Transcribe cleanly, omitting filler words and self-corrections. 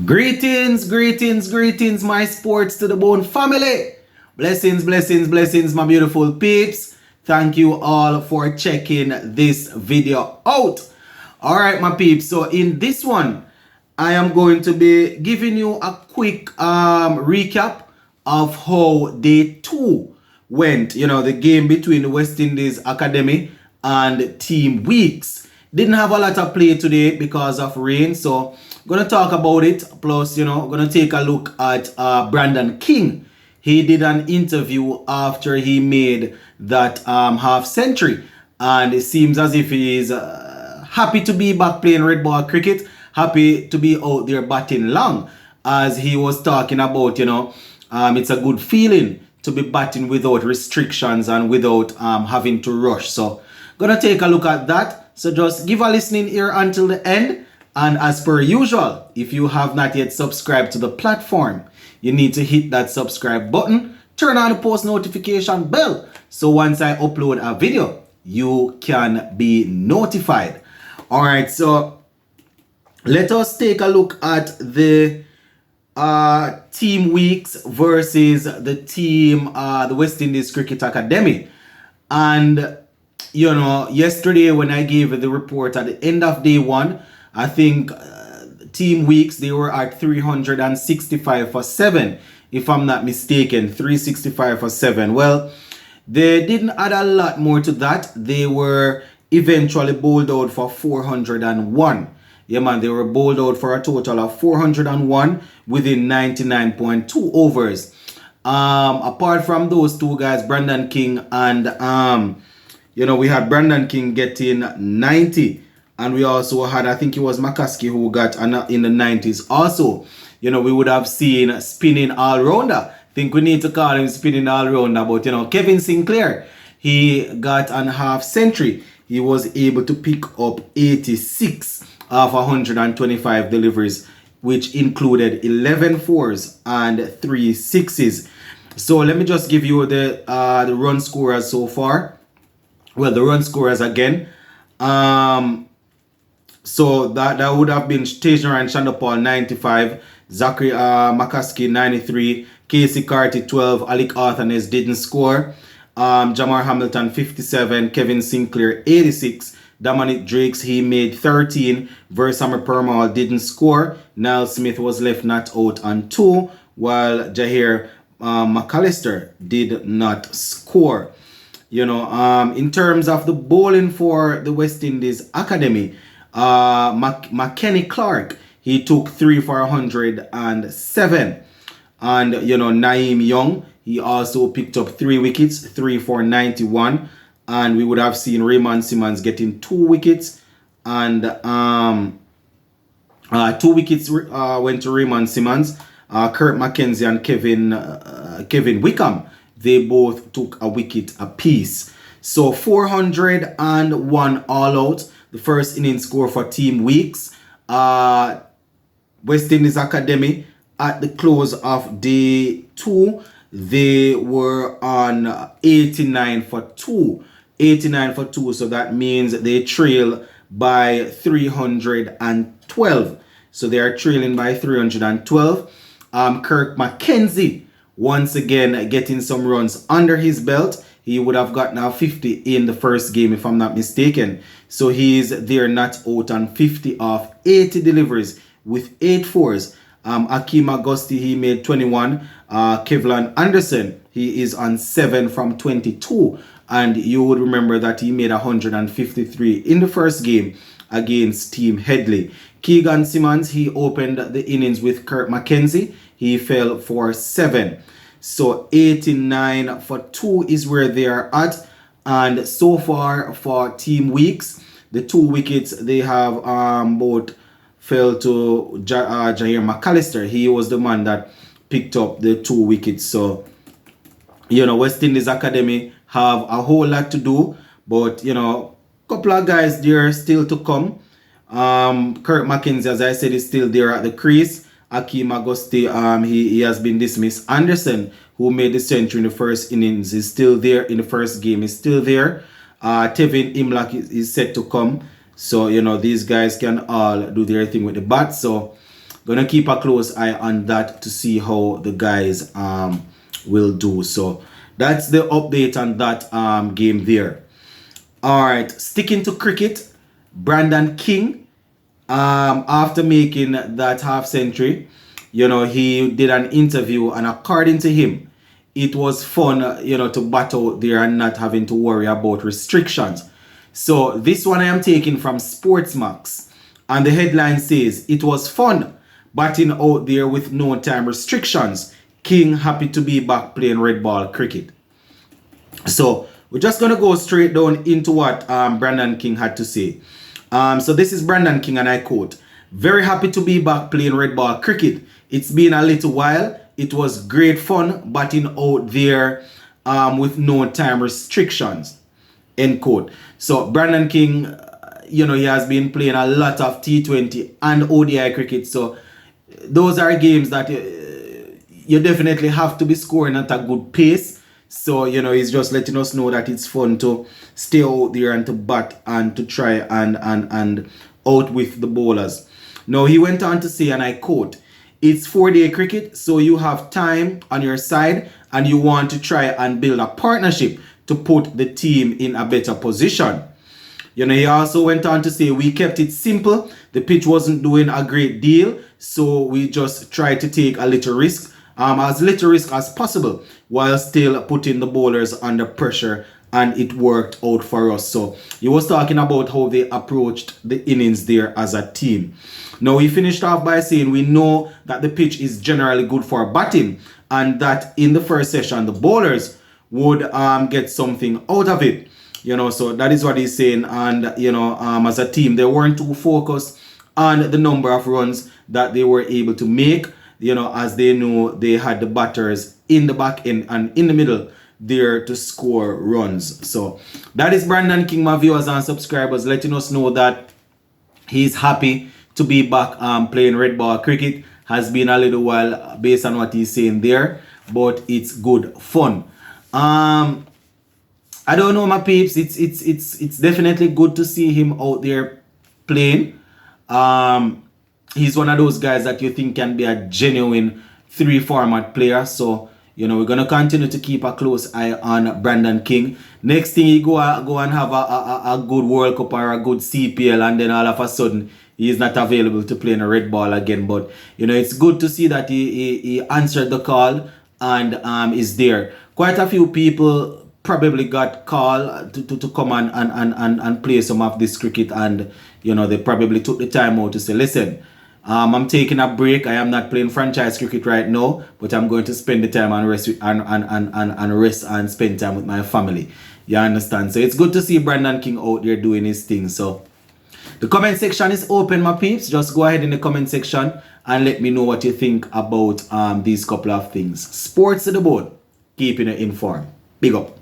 Greetings, greetings, greetings, my sports to the bone family. Blessings, blessings, blessings, my beautiful peeps. Thank you all for checking this video out. All right, my peeps. So in this one, I am going to be giving you a quick recap of how day 2 went. You know, the game between the West Indies Academy and Team Weeks. Didn't have a lot of play today because of rain, so gonna talk about it. Plus, gonna take a look at Brandon King. He did an interview after he made that half century, and it seems as if he is happy to be back playing red ball cricket, happy to be out there batting long, as he was talking about. It's a good feeling to be batting without restrictions and without having to rush. So, gonna take a look at that. So just give a listening ear until the end. And as per usual, if you have not yet subscribed to the platform, you need to hit that subscribe button, turn on the post notification bell, so once I upload a video, you can be notified. All right, so let us take a look at the Team Weeks versus the team, the West Indies Cricket Academy. And yesterday when I gave the report at the end of day 1, I think Team Weeks, they were at 365 for 7, if I'm not mistaken. 365 for 7. Well, they didn't add a lot more to that. They were eventually bowled out for 401. Yeah, man, they were bowled out for a total of 401 within 99.2 overs. Apart from those two guys, Brandon King and we had Brandon King getting 90, and we also had, I think it was McCaskey who got in the 90s also. We would have seen spinning all-rounder. I think we need to call him spinning all-rounder, but Kevin Sinclair, he got an half century. He was able to pick up 86 of 125 deliveries, which included 11 fours and 3 sixes. So let me just give you the run scorers so far. Well, the run scorers again. So that would have been Stationer and Shandapal 95, Zachary McCaskey 93, Casey Carty 12, Alec Arthanes didn't score, Jamar Hamilton 57, Kevin Sinclair 86, Dominic Drakes, he made 13, Versamer Permal didn't score, Niall Smith was left not out on 2, while Jahir McAllister did not score. In terms of the bowling for the West Indies Academy, McKenny Clark, he took 3 for 107. And, Naeem Young, he also picked up 3 wickets, 3 for 91. And we would have seen Raymond Simmons getting 2 wickets. And 2 wickets went to Raymond Simmons. Kurt McKenzie and Kevin Wickham, they both took a wicket apiece. So 401 all out. The first inning score for Team Weeks. West Indies Academy, at the close of day 2, they were on 89 for 2. 89 for 2. So that means they trail by 312. So they are trailing by 312. Kirk McKenzie, once again getting some runs under his belt. He would have gotten a 50 in the first game, if I'm not mistaken. So he's there not out on 50 of 80 deliveries with 8 fours. Akeem Agusti, he made 21. Kevlin Anderson, he is on 7 from 22. And you would remember that he made 153 in the first game against Team Headley. Keegan Simmons, he opened the innings with Kurt McKenzie. He fell for 7. So 89 for 2 is where they are at. And so far for Team Weeks, the 2 wickets they have both fell to Jahir McAllister. He was the man that picked up the 2 wickets. So, West Indies Academy have a whole lot to do. But, couple of guys there still to come. Kurt McKenzie, as I said, is still there at the crease. Akeem Agusti, he has been dismissed. Anderson, who made the century in the first innings, is still there in the first game. Is still there. Tevin Imlak is set to come. So, these guys can all do their thing with the bat. So, gonna keep a close eye on that to see how the guys will do. So that's the update on that game there. All right, sticking to cricket, Brandon King, after making that half century, you know, he did an interview, and according to him, it was fun, you know, to bat out there and not having to worry about restrictions. So this one I am taking from Sportsmax, and the headline says, "It was fun batting out there with no time restrictions. King happy to be back playing red ball cricket." So we're just going to go straight down into what Brandon King had to say. So this is Brandon King, and I quote, "Very happy to be back playing red ball cricket. It's been a little while. It was great fun batting out there with no time restrictions." End quote. So Brandon King, you know, he has been playing a lot of T20 and ODI cricket. So those are games that you definitely have to be scoring at a good pace. So, you know, he's just letting us know that it's fun to stay out there and to bat and to try and out with the bowlers. Now, he went on to say, and I quote, "It's 4-day cricket, so you have time on your side and you want to try and build a partnership to put the team in a better position." You know, he also went on to say, "We kept it simple. The pitch wasn't doing a great deal, so we just tried to take a little risk, as little risk as possible, while still putting the bowlers under pressure, and it worked out for us." So he was talking about how they approached the innings there as a team. Now he finished off by saying, "We know that the pitch is generally good for batting, and that in the first session the bowlers would get something out of it." You know, so that is what he's saying. And you know, as a team, they weren't too focused on the number of runs that they were able to make, you know, as they knew they had the batters in the back end and in the middle there to score runs. So that is Brandon King, my viewers and subscribers, letting us know that he's happy to be back playing red ball cricket. Has been a little while based on what he's saying there, but it's good fun. I don't know, my peeps. It's definitely good to see him out there playing. He's one of those guys that you think can be a genuine 3-format player. So, you know, we're going to continue to keep a close eye on Brandon King. Next thing, he go and have a good World Cup or a good CPL, and then all of a sudden he is not available to play in a red ball again. But, you know, it's good to see that he answered the call and is there. Quite a few people probably got called to come and play some of this cricket, and, you know, they probably took the time out to say, "Listen, I'm taking a break. I am not playing franchise cricket right now, but I'm going to spend the time and rest and spend time with my family." You understand? So it's good to see Brandon King out there doing his thing. So the comment section is open, my peeps. Just go ahead in the comment section and let me know what you think about these couple of things. Sports to the bone, keeping you informed. Big up.